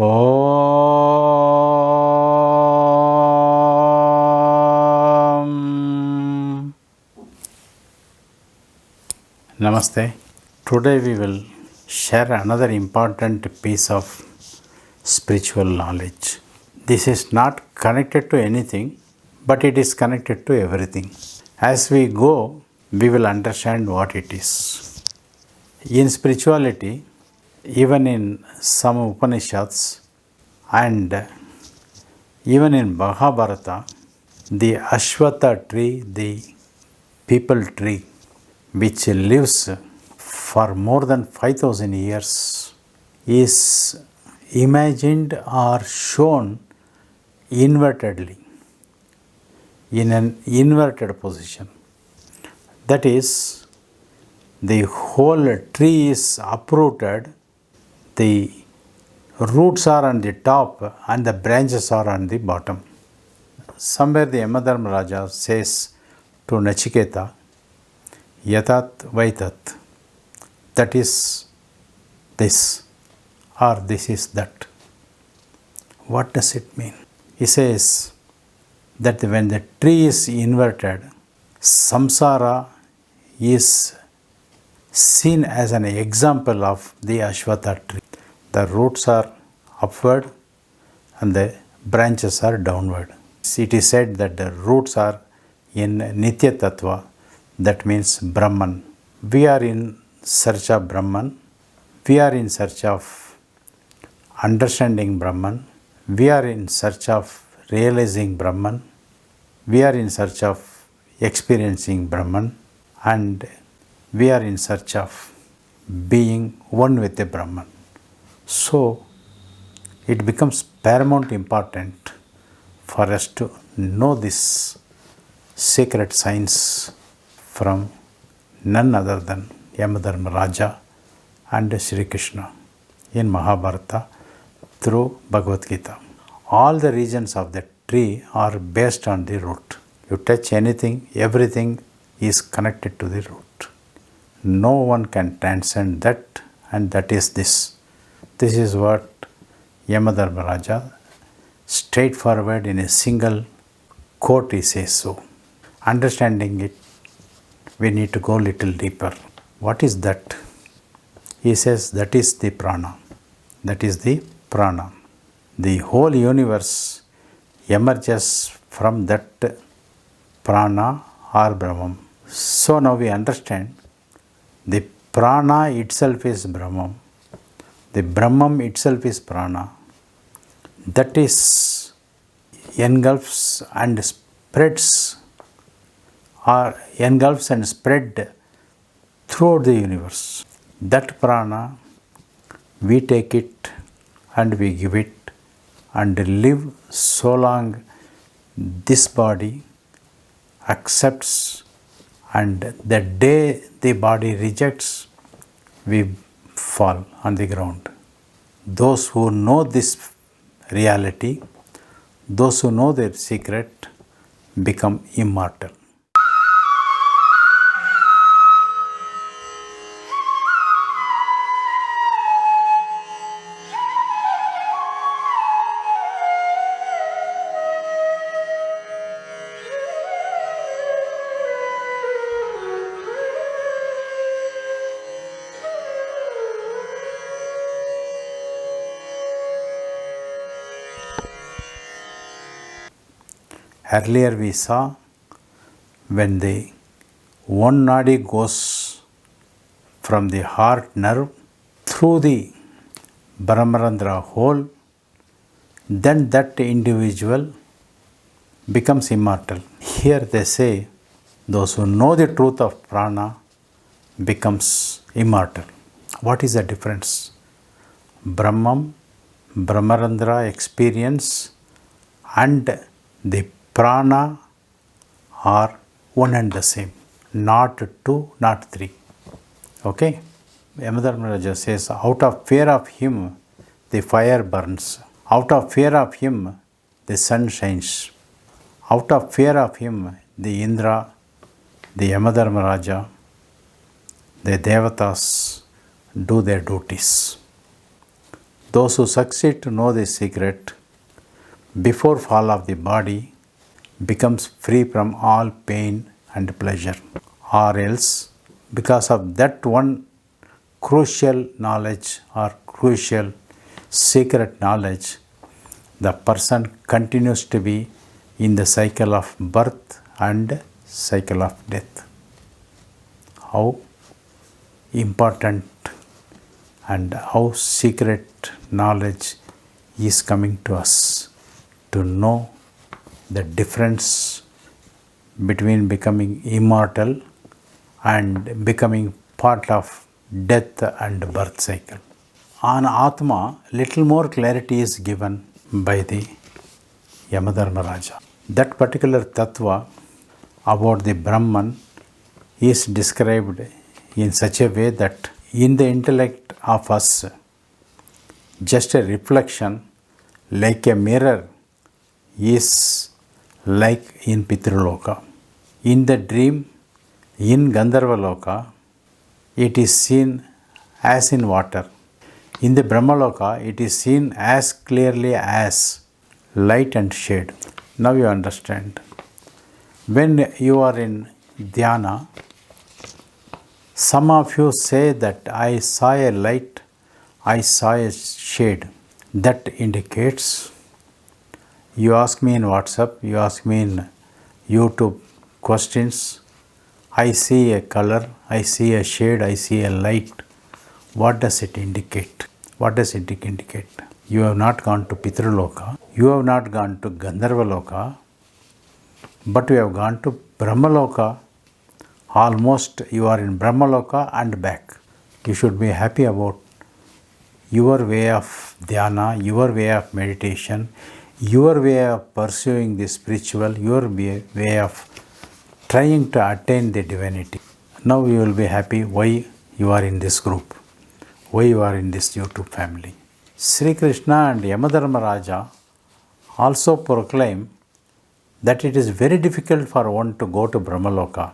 Om. Namaste. Today we will share another important piece of spiritual knowledge. This is not connected to anything, but it is connected to everything. As we go, we will understand what it is. In spirituality, even in some Upanishads and even in Mahabharata, the Ashvatta tree, the people tree, which lives for more than 5000 years, is imagined or shown invertedly in an inverted position. That is, the whole tree is uprooted, the roots are on the top and the branches are on the bottom. Somewhere the Yama says to Nachiketa, Etat Vaitat, that is this, or this is that. What does it mean? He says that when the tree is inverted, samsara is seen as an example of the Ashvatta tree. The roots are upward and the branches are downward. It is said that the roots are in Nitya Tattva, that means Brahman. We are in search of Brahman. We are in search of understanding Brahman. We are in search of realizing Brahman. We are in search of experiencing Brahman. And we are in search of being one with the Brahman. So, it becomes paramount important for us to know this sacred science from none other than Yamadharmaraja and Sri Krishna in Mahabharata through Bhagavad Gita. All the regions of the tree are based on the root. You touch anything, everything is connected to the root. No one can transcend that, and that is this. This is what Yamadharmaraja straightforward in a single quote he says so. Understanding it, we need to go a little deeper. What is that? He says that is the prana. That is the prana. The whole universe emerges from that prana or Brahman. So now we understand the prana itself is Brahman. The Brahman itself is prana. That is engulfs and spreads or engulfs and spread throughout the universe. That prana, we take it and we give it and live so long this body accepts, and the day the body rejects, we fall on the ground. Those who know this reality, those who know their secret, become immortal. Earlier we saw when the one nadi goes from the heart nerve through the Brahmarandhra hole, then that individual becomes immortal. Here they say those who know the truth of prana becomes immortal. What is the difference? Brahman, Brahmarandhra experience and the prana are one and the same, not two, not three. Okay? Yamadharmaraja says, out of fear of him, the fire burns. Out of fear of him, the sun shines. Out of fear of him, the Indra, the Yamadharmaraja, the Devatas do their duties. Those who succeed to know this secret before fall of the body becomes free from all pain and pleasure. Or else, because of that one crucial knowledge or crucial secret knowledge, the person continues to be in the cycle of birth and cycle of death. How important and how secret knowledge is coming to us to know the difference between becoming immortal and becoming part of death and birth cycle. On Atma, little more clarity is given by the Yamadharmaraja. That particular tattva about the Brahman is described in such a way that in the intellect of us, just a reflection like a mirror is like in Pitraloka. In the dream, in Gandharvaloka, it is seen as in water. In the Brahmaloka, it is seen as clearly as light and shade. Now you understand. When you are in Dhyana, some of you say that I saw a light, I saw a shade. That indicates, you ask me in WhatsApp, you ask me in YouTube questions, I see a color, I see a shade, I see a light. What does it indicate? What does it indicate? You have not gone to Pitraloka, you have not gone to Gandharvaloka, but you have gone to Brahmaloka. Almost you are in Brahmaloka and back. You should be happy about your way of dhyana, your way of meditation, your way of pursuing the spiritual, your way of trying to attain the divinity. Now you will be happy why you are in this group, why you are in this YouTube family. Sri Krishna and Yamadharmaraja also proclaim that it is very difficult for one to go to Brahmaloka.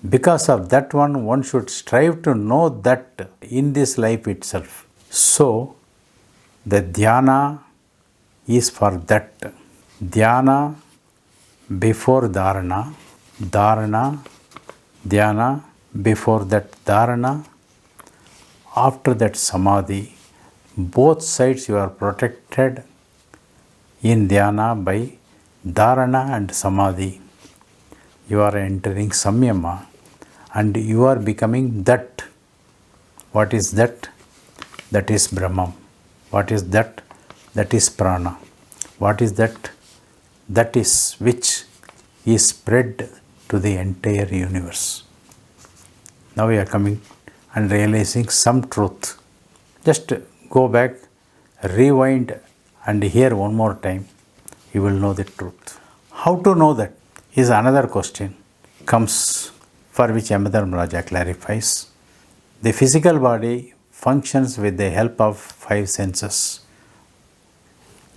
Because of that one should strive to know that in this life itself. So, the dhyana is for that. Dhyana before dharana, dharana, dhyana before that dharana, after that samadhi. Both sides you are protected in dhyana by dharana and samadhi. You are entering samyama and you are becoming that. What is that? That is Brahman. What is that? That is prana. What is that? That is which is spread to the entire universe. Now we are coming and realizing some truth. Just go back, rewind and hear one more time. You will know the truth. How to know that is another question comes, for which Yamadharmaraja clarifies. The physical body functions with the help of 5 senses.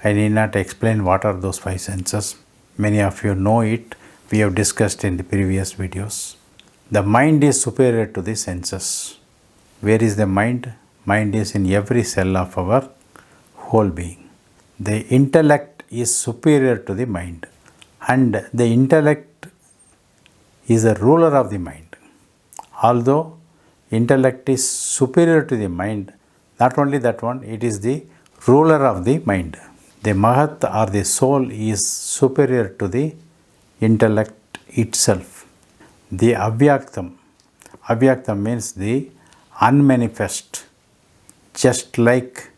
I need not explain what are those 5 senses. Many of you know it. We have discussed in the previous videos. The mind is superior to the senses. Where is the mind? Mind is in every cell of our whole being. The intellect is superior to the mind. And the intellect is the ruler of the mind. Although intellect is superior to the mind, not only that one, it is the ruler of the mind. The Mahat or the soul is superior to the intellect itself. The Avyaktam means the unmanifest, just like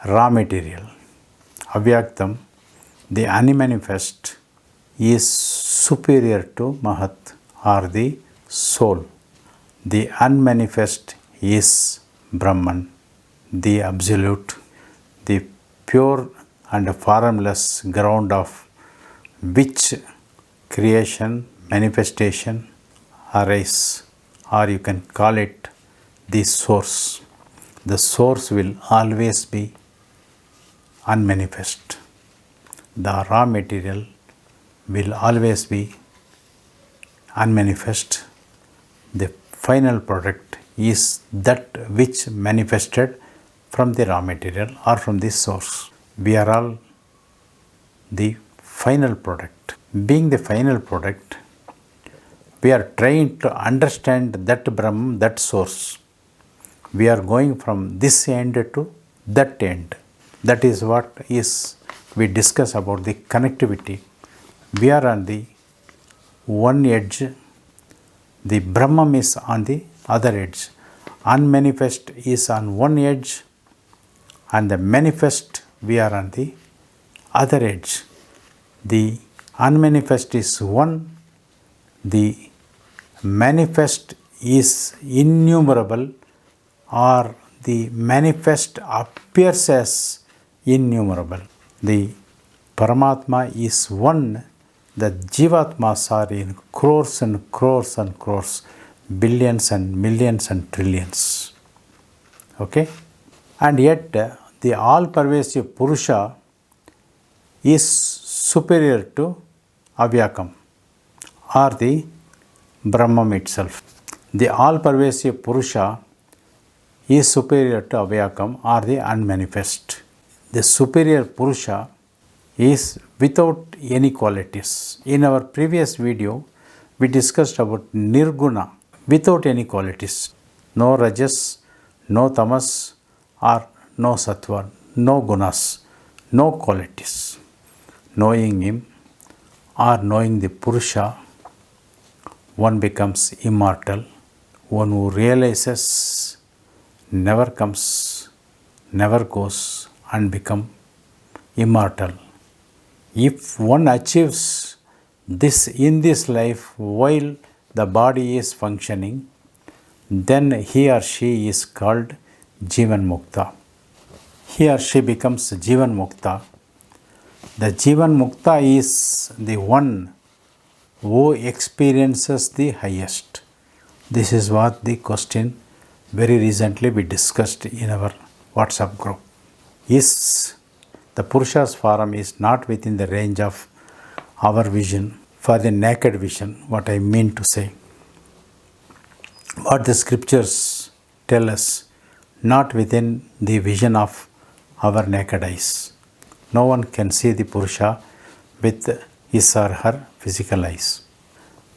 raw material. Avyaktam, the unmanifest, is superior to Mahat or the soul. The unmanifest is Brahman, the absolute, the pure and formless ground of which creation, manifestation arise, or you can call it the source. The source will always be unmanifest. The raw material will always be unmanifest. The final product is that which manifested from the raw material or from the source. We are all the final product. Being the final product, we are trying to understand that Brahman, that source. We are going from this end to that end. That is what is we discuss about the connectivity. We are on the one edge, the Brahman is on the other edge. Unmanifest is on one edge and the manifest we are on the other edge. The unmanifest is one, the manifest is innumerable, or the manifest appears as innumerable. The Paramatma is one, the Jivatmas are in crores and crores and crores, billions and millions and trillions. Okay? And yet the all-pervasive Purusha is superior to Avyakam or the Brahman itself. The all-pervasive Purusha is superior to Avyakam or the unmanifest. The superior Purusha is without any qualities. In our previous video, we discussed about Nirguna, without any qualities. No Rajas, no Tamas, or no Sattva, no Gunas, no qualities. Knowing him or knowing the Purusha, one becomes immortal. One who realizes never comes, never goes, and become immortal. If one achieves this in this life while the body is functioning, then he or she is called Jivan Muktha. He or she becomes Jivan Muktha. The Jivan Muktha is the one who experiences the highest. This is what the question very recently we discussed in our WhatsApp group. Is the Purusha's form is not within the range of our vision, for the naked vision, what I mean to say. What the scriptures tell us, not within the vision of our naked eyes. No one can see the Purusha with his or her physical eyes.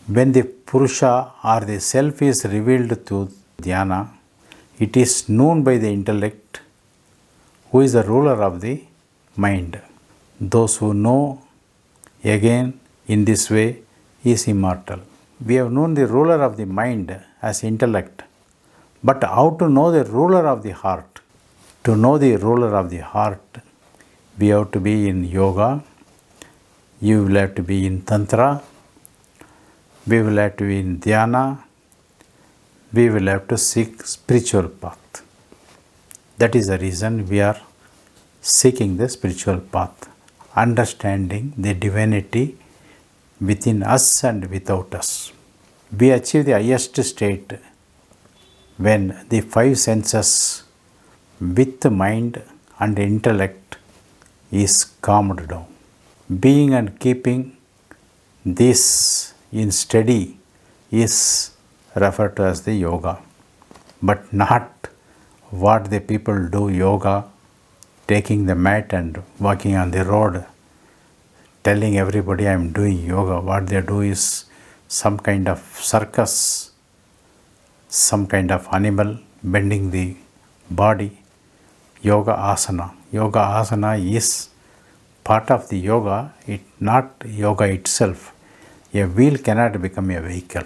When the Purusha or the self is revealed through Dhyana, it is known by the intellect, who is the ruler of the mind. Those who know again in this way is immortal. We have known the ruler of the mind as intellect, but how to know the ruler of the heart? To know the ruler of the heart, we have to be in yoga, you will have to be in tantra, we will have to be in dhyana, we will have to seek spiritual path. That is the reason we are seeking the spiritual path, understanding the divinity within us and without us. We achieve the highest state when the five senses with mind and intellect is calmed down. Being and keeping this in steady is referred to as the yoga, but not what the people do yoga, taking the mat and walking on the road, telling everybody I am doing yoga. What they do is some kind of circus, some kind of animal bending the body. Yoga asana. Yoga asana is part of the yoga, not yoga itself. A wheel cannot become a vehicle.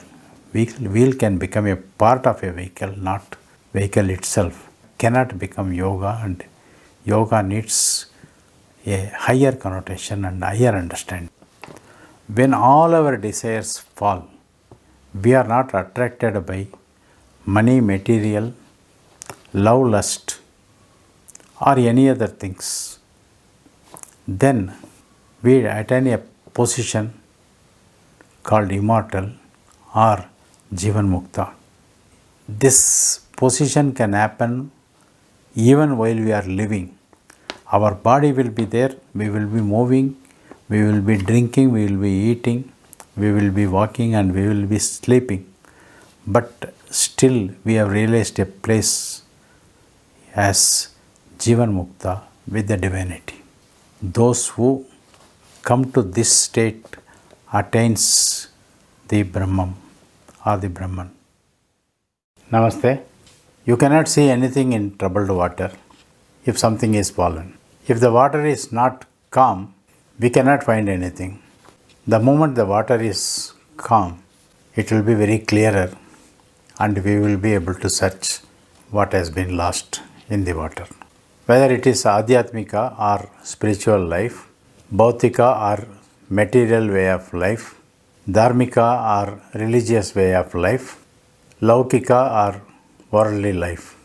Wheel can become a part of a vehicle, not vehicle itself. Cannot become yoga, and yoga needs a higher connotation and higher understanding. When all our desires fall, we are not attracted by money, material, love, lust, or any other things. Then we attain a position called Immortal or Jivan Muktha. This position can happen even while we are living. Our body will be there, we will be moving, we will be drinking, we will be eating, we will be walking, and we will be sleeping. But still we have realized a place as Jivan Muktha with the divinity. Those who come to this state attains the Brahman or the Brahman. Namaste. You cannot see anything in troubled water if something is fallen. If the water is not calm, we cannot find anything. The moment the water is calm, it will be very clearer and we will be able to search what has been lost in the water. Whether it is Adhyatmika or spiritual life, Bhautika or material way of life, Dharmika or religious way of life, Laukika or worldly life,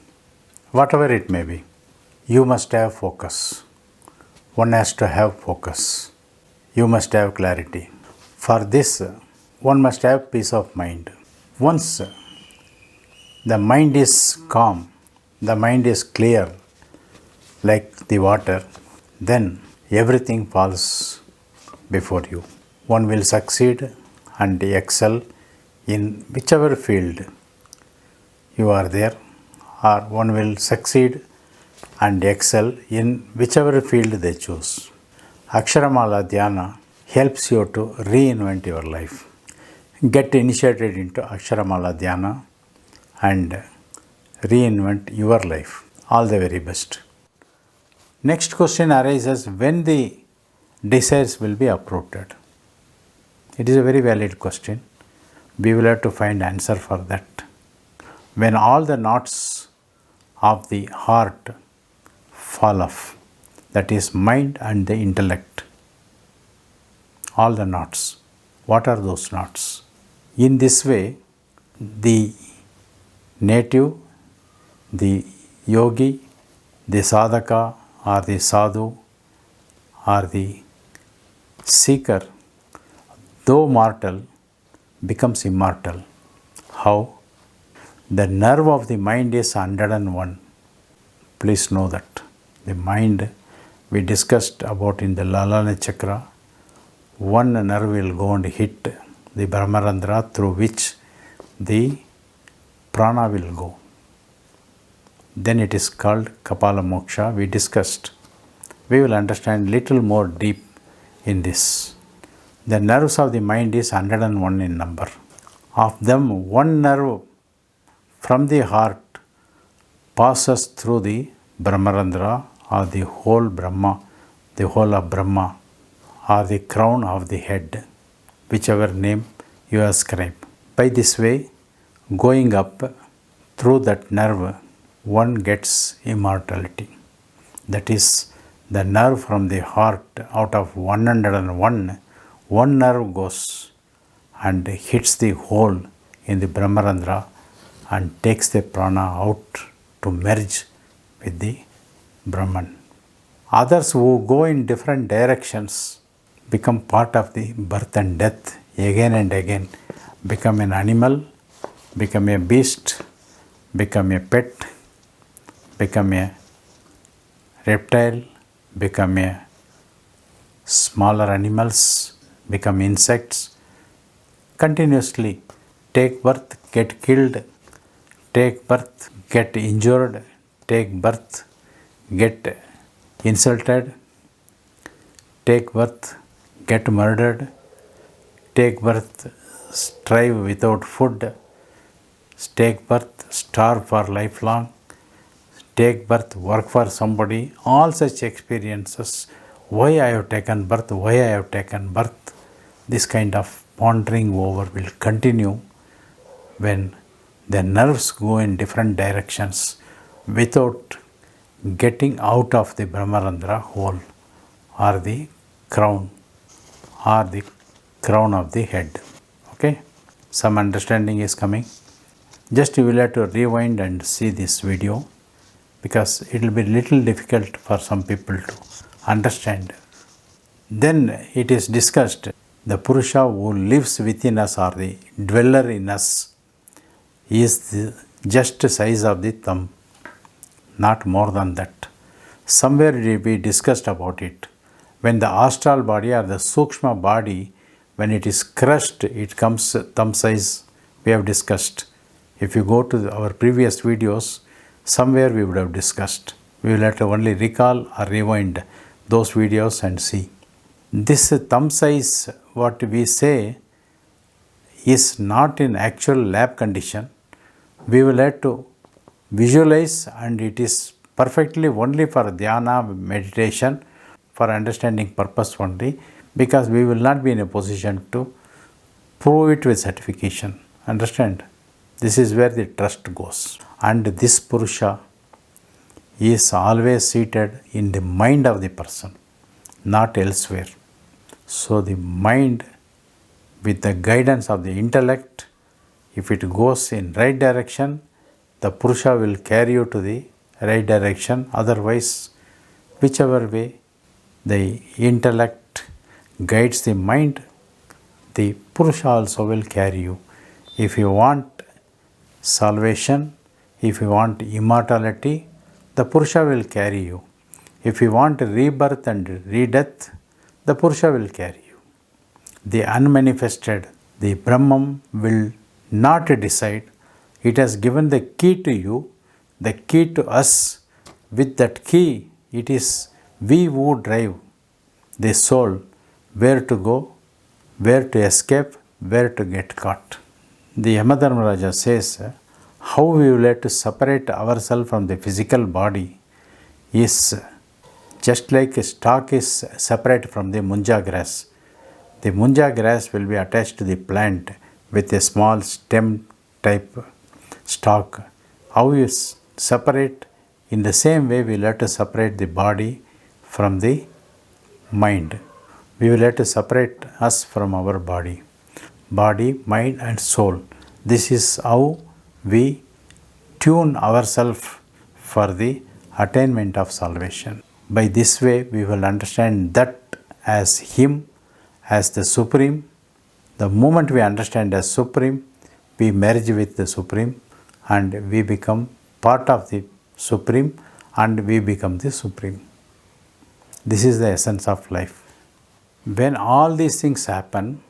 whatever it may be, you must have focus. One has to have focus. You must have clarity. For this, one must have peace of mind. Once the mind is calm, the mind is clear like the water, then everything falls before you. One will succeed and excel in whichever field you are there, or one will succeed and excel in whichever field they choose. Akshara Dhyana helps you to reinvent your life. Get initiated into Akshara Dhyana and reinvent your life. All the very best. Next question arises, when the desires will be uprooted. It is a very valid question. We will have to find answer for that. When all the knots of the heart fall off, that is mind and the intellect, all the knots. What are those knots? In this way, the native, the yogi, the sadhaka or the sadhu or the seeker, though mortal, becomes immortal. How? The nerve of the mind is 101. Please know that. The mind we discussed about in the Lalana Chakra, one nerve will go and hit the Brahmarandhra through which the prana will go. Then it is called Kapala Moksha. We discussed. We will understand little more deep in this. The nerves of the mind is 101 in number. Of them, one nerve from the heart passes through the Brahmarandhra or the whole Brahma, the whole of Brahma, or the crown of the head, whichever name you ascribe. By this way, going up through that nerve, one gets immortality. That is, the nerve from the heart, out of 101, one nerve goes and hits the hole in the Brahmarandhra and takes the prana out to merge with the Brahman. Others who go in different directions become part of the birth and death again and again, become an animal, become a beast, become a pet, become a reptile, become a smaller animals, become insects, continuously take birth, get killed, take birth, get injured, take birth, get insulted, take birth, get murdered, take birth, strive without food, take birth, starve for lifelong, take birth, work for somebody, all such experiences. Why I have taken birth, why I have taken birth, this kind of pondering over will continue when the nerves go in different directions without getting out of the Brahmarandhra hole or the crown of the head. Okay, some understanding is coming. Just you will have to rewind and see this video, because it will be little difficult for some people to understand. Then it is discussed, the Purusha who lives within us or the dweller in us is the just size of the thumb, not more than that. Somewhere we discussed about it. When the astral body or the Sukshma body, when it is crushed, it comes thumb size. We have discussed. If you go to our previous videos, somewhere we would have discussed. We will have to only recall or rewind those videos and see. This thumb size, what we say, is not in actual lab condition. We will have to visualize, and it is perfectly only for dhyana meditation, for understanding purpose only, because we will not be in a position to prove it with certification. Understand? This is where the trust goes. And this Purusha is always seated in the mind of the person, not elsewhere. So the mind, with the guidance of the intellect, if it goes in right direction, the Purusha will carry you to the right direction. Otherwise, whichever way the intellect guides the mind, the Purusha also will carry you. If you want salvation, if you want immortality, the Purusha will carry you. If you want rebirth and redeath, the Purusha will carry you. The unmanifested, the Brahman will not decide. It has given the key to you, the key to us. With that key, it is we who drive the soul where to go, where to escape, where to get caught. The Yamadharmaraja says, how we will have to separate ourselves from the physical body is just like a stalk is separate from the munja grass. The munja grass will be attached to the plant with a small stem type stalk. How you separate? In the same way, we will have to separate the body from the mind. We will have to separate us from our body. Body, mind and soul. This is how we tune ourselves for the attainment of salvation. By this way, we will understand that as Him, as the Supreme. The moment we understand as Supreme, we merge with the Supreme and we become part of the Supreme and we become the Supreme. This is the essence of life. When all these things happen,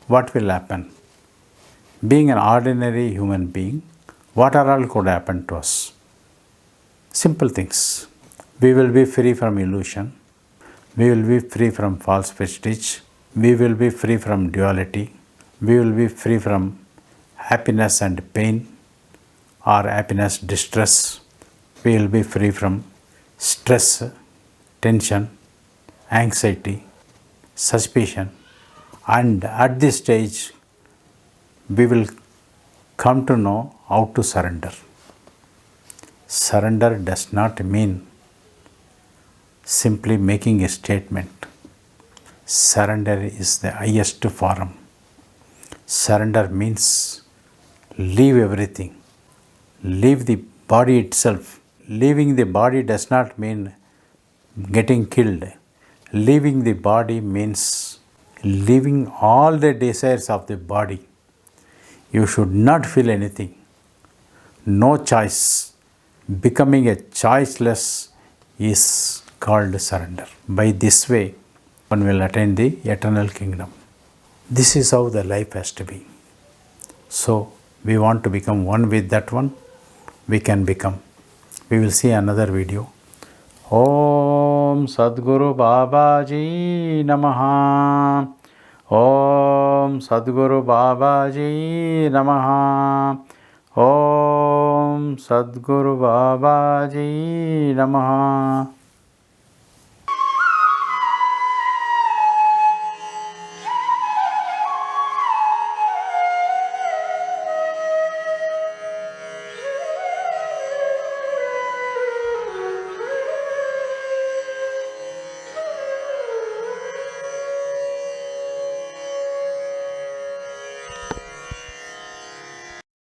what will happen? Being an ordinary human being, what are all could happen to us? Simple things. We will be free from illusion. We will be free from false prestige. We will be free from duality. We will be free from happiness and pain or happiness distress. We will be free from stress, tension, anxiety, suspicion. And at this stage, we will come to know how to surrender. Surrender does not mean simply making a statement. Surrender is the highest form. Surrender means leave everything. Leave the body itself. Leaving the body does not mean getting killed. Leaving the body means leaving all the desires of the body. You should not feel anything. No choice. Becoming a choiceless is called surrender. By this way, one will attain the eternal kingdom. This is how the life has to be. So, we want to become one with that one, we can become. We will see another video. Om Sadguru Babaji Namaha. Om Sadguru Babaji Namaha. Om Sadguru Babaji Namaha.